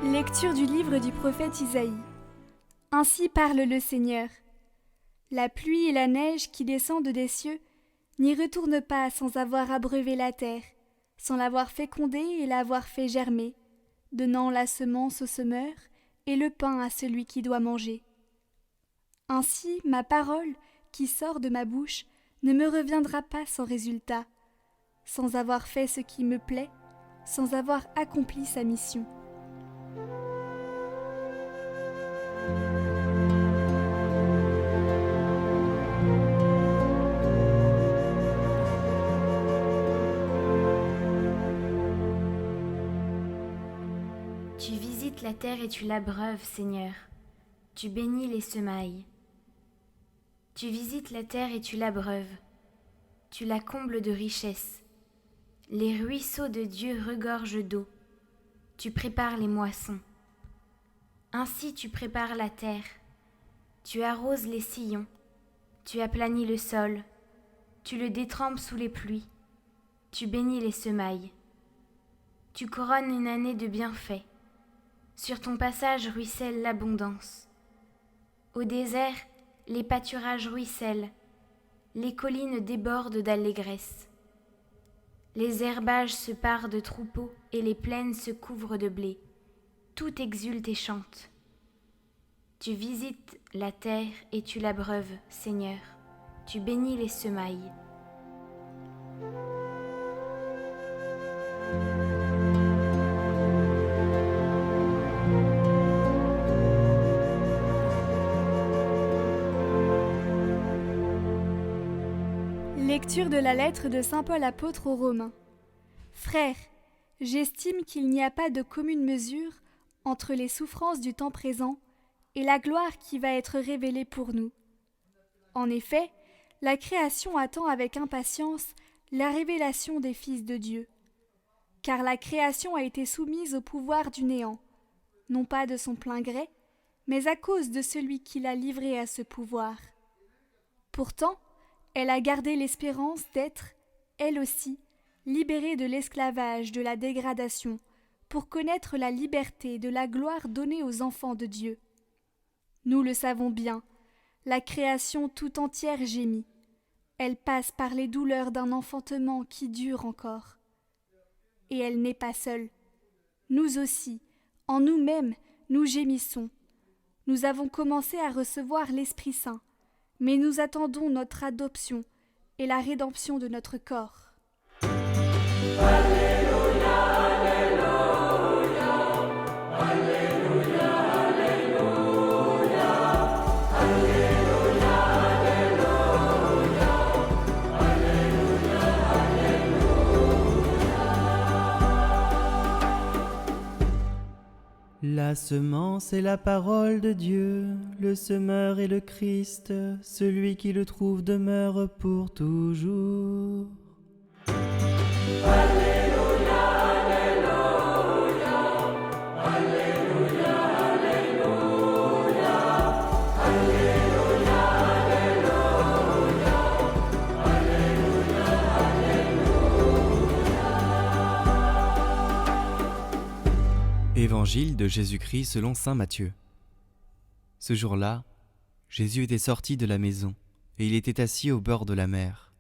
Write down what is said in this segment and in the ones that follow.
Lecture du livre du prophète Isaïe. Ainsi parle le Seigneur. La pluie et la neige qui descendent des cieux n'y retournent pas sans avoir abreuvé la terre, sans l'avoir fécondée et l'avoir fait germer, donnant la semence au semeur et le pain à celui qui doit manger. Ainsi ma parole qui sort de ma bouche ne me reviendra pas sans résultat, sans avoir fait ce qui me plaît, sans avoir accompli sa mission. Tu visites la terre et tu l'abreuves, Seigneur. Tu bénis les semailles. Tu visites la terre et tu l'abreuves. Tu la combles de richesses. Les ruisseaux de Dieu regorgent d'eau. Tu prépares les moissons. Ainsi tu prépares la terre. Tu arroses les sillons. Tu aplanis le sol. Tu le détrempes sous les pluies. Tu bénis les semailles. Tu couronnes une année de bienfaits. Sur ton passage ruisselle l'abondance. Au désert, les pâturages ruissellent. Les collines débordent d'allégresse. Les herbages se parent de troupeaux et les plaines se couvrent de blé. Tout exulte et chante. Tu visites la terre et tu l'abreuves, Seigneur. Tu bénis les semailles. Lecture de la lettre de saint Paul apôtre aux Romains. Frères, j'estime qu'il n'y a pas de commune mesure entre les souffrances du temps présent et la gloire qui va être révélée pour nous. En effet, la création attend avec impatience la révélation des fils de Dieu. Car la création a été soumise au pouvoir du néant, non pas de son plein gré, mais à cause de celui qui l'a livrée à ce pouvoir. Pourtant, elle a gardé l'espérance d'être, elle aussi, libérée de l'esclavage, de la dégradation, pour connaître la liberté de la gloire donnée aux enfants de Dieu. Nous le savons bien, la création tout entière gémit. Elle passe par les douleurs d'un enfantement qui dure encore. Et elle n'est pas seule. Nous aussi, en nous-mêmes, nous gémissons. Nous avons commencé à recevoir l'Esprit Saint, mais nous attendons notre adoption et la rédemption de notre corps. Alléluia, Alléluia, Alléluia, Alléluia, Alléluia, Alléluia, Alléluia. La semence est la parole de Dieu, le semeur est le Christ, celui qui le trouve demeure pour toujours. Alléluia, Alléluia, Alléluia, Alléluia, Alléluia, Alléluia, Alléluia. Évangile de Jésus-Christ selon saint Matthieu. Ce jour-là, Jésus était sorti de la maison, et il était assis au bord de la mer.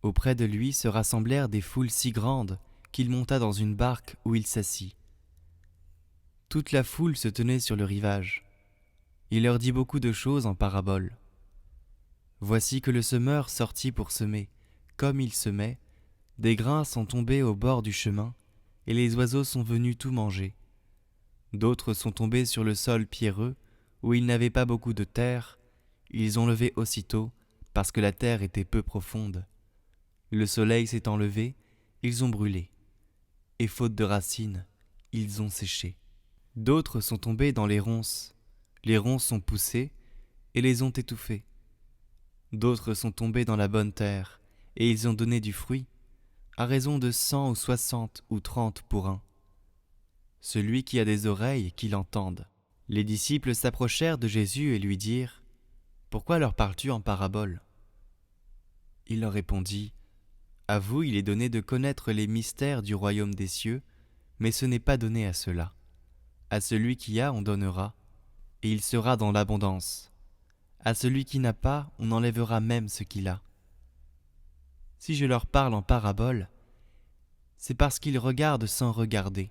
Auprès de lui se rassemblèrent des foules si grandes qu'il monta dans une barque où il s'assit. Toute la foule se tenait sur le rivage. Il leur dit beaucoup de choses en paraboles. Voici que le semeur sortit pour semer. Comme il semait, des grains sont tombés au bord du chemin, et les oiseaux sont venus tout manger. D'autres sont tombés sur le sol pierreux, où il n'avait pas beaucoup de terre. Ils ont levé aussitôt, parce que la terre était peu profonde. Le soleil s'étant levé, ils ont brûlé. Et faute de racines, ils ont séché. D'autres sont tombés dans les ronces. Les ronces ont poussé et les ont étouffés. D'autres sont tombés dans la bonne terre, et ils ont donné du fruit, à raison de 100 ou 60 ou 30 pour un. Celui qui a des oreilles, qu'il entende. Les disciples s'approchèrent de Jésus et lui dirent : « Pourquoi leur parles-tu en paraboles ?» Il leur répondit : « À vous, il est donné de connaître les mystères du royaume des cieux, mais ce n'est pas donné à ceux-là. À celui qui a, on donnera, et il sera dans l'abondance. À celui qui n'a pas, on enlèvera même ce qu'il a. Si je leur parle en parabole, c'est parce qu'ils regardent sans regarder,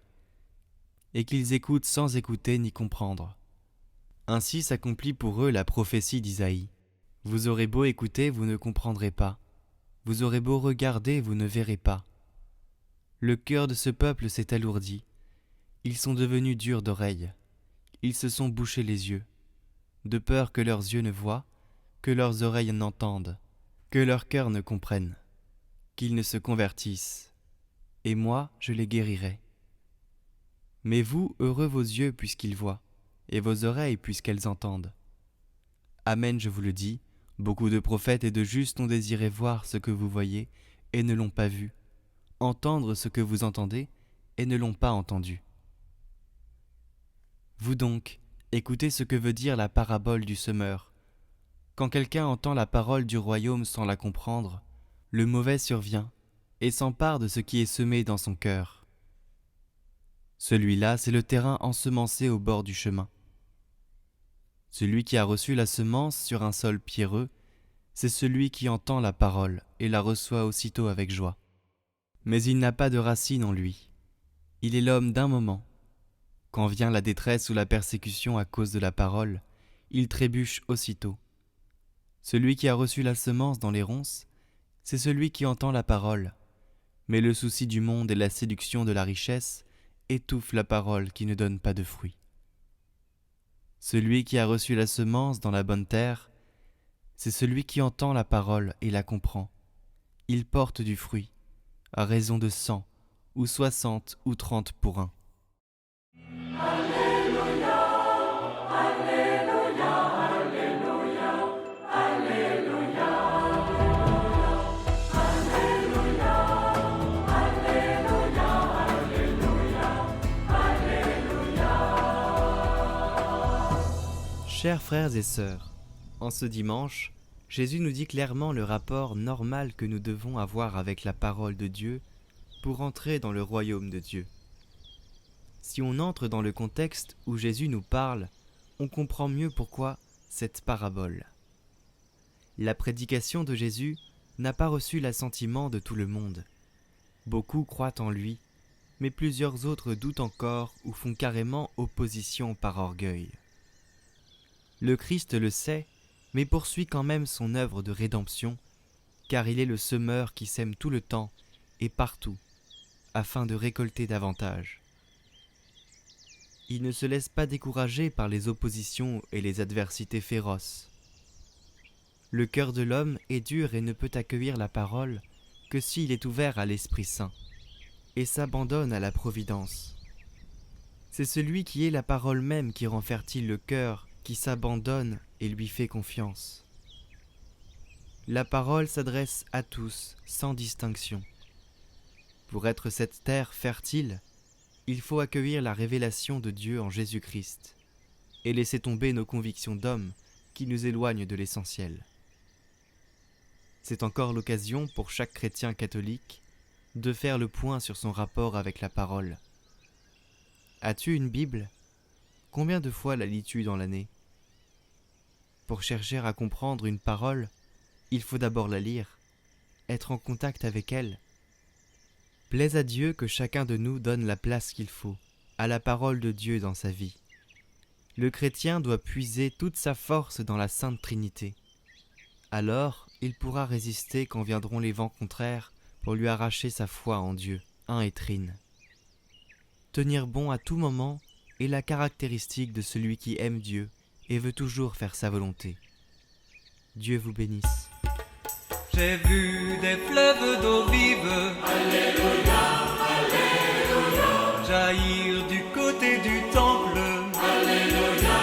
et qu'ils écoutent sans écouter ni comprendre. Ainsi s'accomplit pour eux la prophétie d'Isaïe. Vous aurez beau écouter, vous ne comprendrez pas. Vous aurez beau regarder, vous ne verrez pas. Le cœur de ce peuple s'est alourdi. Ils sont devenus durs d'oreilles. Ils se sont bouchés les yeux, de peur que leurs yeux ne voient, que leurs oreilles n'entendent, que leur cœur ne comprenne, qu'ils ne se convertissent. Et moi, je les guérirai. Mais vous, heureux vos yeux puisqu'ils voient, et vos oreilles puisqu'elles entendent. Amen, je vous le dis, beaucoup de prophètes et de justes ont désiré voir ce que vous voyez, et ne l'ont pas vu, entendre ce que vous entendez, et ne l'ont pas entendu. Vous donc, écoutez ce que veut dire la parabole du semeur. Quand quelqu'un entend la parole du royaume sans la comprendre, le mauvais survient, et s'empare de ce qui est semé dans son cœur. Celui-là, c'est le terrain ensemencé au bord du chemin. Celui qui a reçu la semence sur un sol pierreux, c'est celui qui entend la parole et la reçoit aussitôt avec joie. Mais il n'a pas de racine en lui. Il est l'homme d'un moment. Quand vient la détresse ou la persécution à cause de la parole, il trébuche aussitôt. Celui qui a reçu la semence dans les ronces, c'est celui qui entend la parole. Mais le souci du monde et la séduction de la richesse étouffent la parole qui ne donne pas de fruits. Celui qui a reçu la semence dans la bonne terre, c'est celui qui entend la parole et la comprend. Il porte du fruit, à raison de 100, ou 60, ou 30 pour un. Chers frères et sœurs, en ce dimanche, Jésus nous dit clairement le rapport normal que nous devons avoir avec la parole de Dieu pour entrer dans le royaume de Dieu. Si on entre dans le contexte où Jésus nous parle, on comprend mieux pourquoi cette parabole. La prédication de Jésus n'a pas reçu l'assentiment de tout le monde. Beaucoup croient en lui, mais plusieurs autres doutent encore ou font carrément opposition par orgueil. Le Christ le sait, mais poursuit quand même son œuvre de rédemption, car il est le semeur qui sème tout le temps et partout, afin de récolter davantage. Il ne se laisse pas décourager par les oppositions et les adversités féroces. Le cœur de l'homme est dur et ne peut accueillir la parole que s'il est ouvert à l'Esprit Saint, et s'abandonne à la providence. C'est celui qui est la parole même qui rend fertile le cœur, qui s'abandonne et lui fait confiance. La parole s'adresse à tous, sans distinction. Pour être cette terre fertile, il faut accueillir la révélation de Dieu en Jésus-Christ et laisser tomber nos convictions d'hommes qui nous éloignent de l'essentiel. C'est encore l'occasion pour chaque chrétien catholique de faire le point sur son rapport avec la parole. As-tu une Bible ? Combien de fois la lis-tu dans l'année ? Pour chercher à comprendre une parole, il faut d'abord la lire, être en contact avec elle. Plaise à Dieu que chacun de nous donne la place qu'il faut à la parole de Dieu dans sa vie. Le chrétien doit puiser toute sa force dans la Sainte Trinité. Alors, il pourra résister quand viendront les vents contraires pour lui arracher sa foi en Dieu, un et trine. Tenir bon à tout moment est la caractéristique de celui qui aime Dieu et veut toujours faire sa volonté. Dieu vous bénisse. J'ai vu des fleuves d'eau vive, Alléluia, Alléluia, jaillir du côté du temple, Alléluia,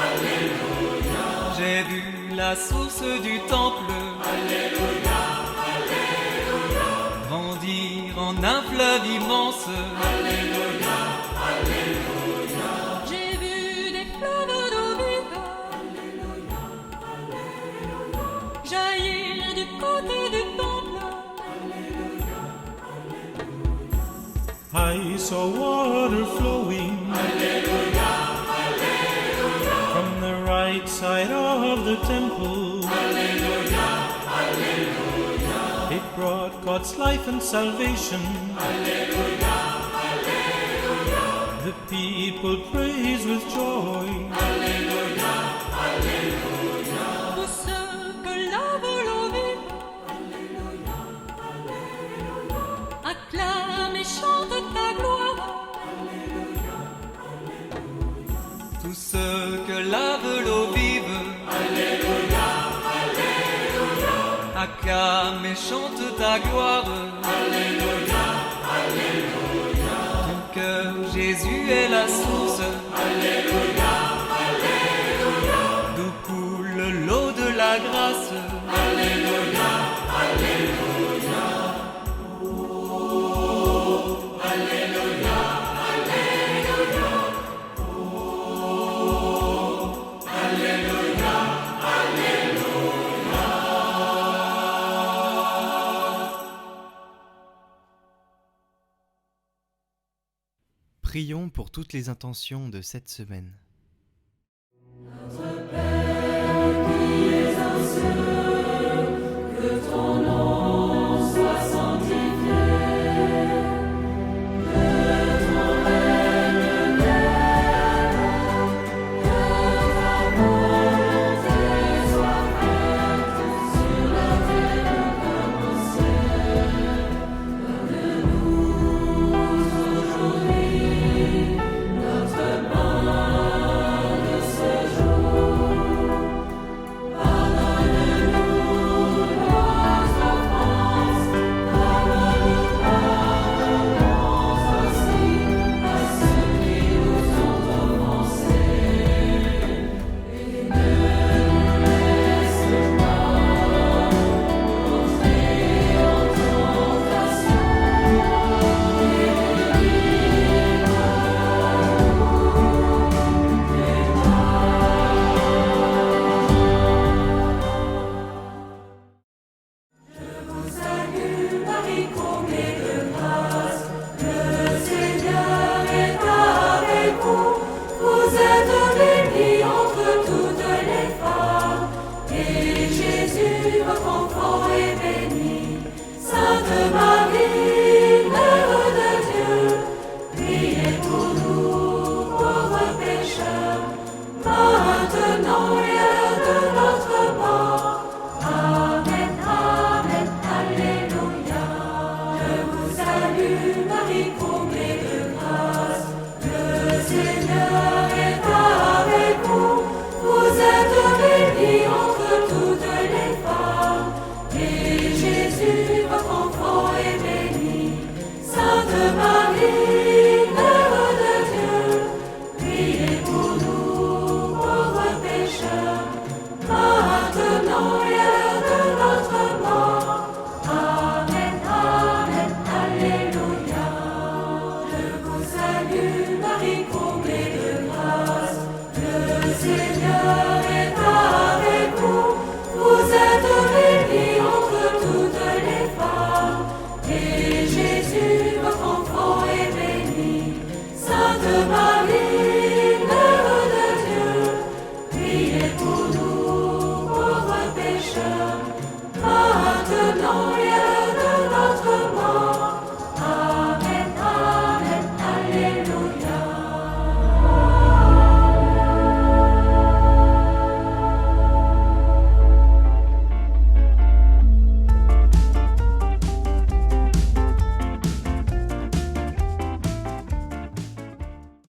Alléluia. J'ai vu la source du temple, Alléluia, Alléluia, grandir en un fleuve immense, Alléluia, Alléluia. J'ai vu des fleuves d'eau vive, Alléluia, Alléluia, jaillir du côté du temple, Alléluia, Alléluia. Aïe, saw water flowing. Alleluia, alleluia. From the right side of the temple. Alleluia, alleluia. It brought God's life and salvation. Alleluia, alleluia. The people praise with joy. Alleluia, alleluia. Tous ceux que lavent l'eau vive, Alleluia, alleluia. acclament et chantent ta gloire. Tous ceux que lave l'eau vive, Alléluia, Alléluia, acclament et chantent ta gloire. Alléluia, Alléluia, Ton cœur, Jésus est la source, Alléluia, Alléluia, d'où coule l'eau de la grâce. Alléluia, Alléluia. Prions pour toutes les intentions de cette semaine.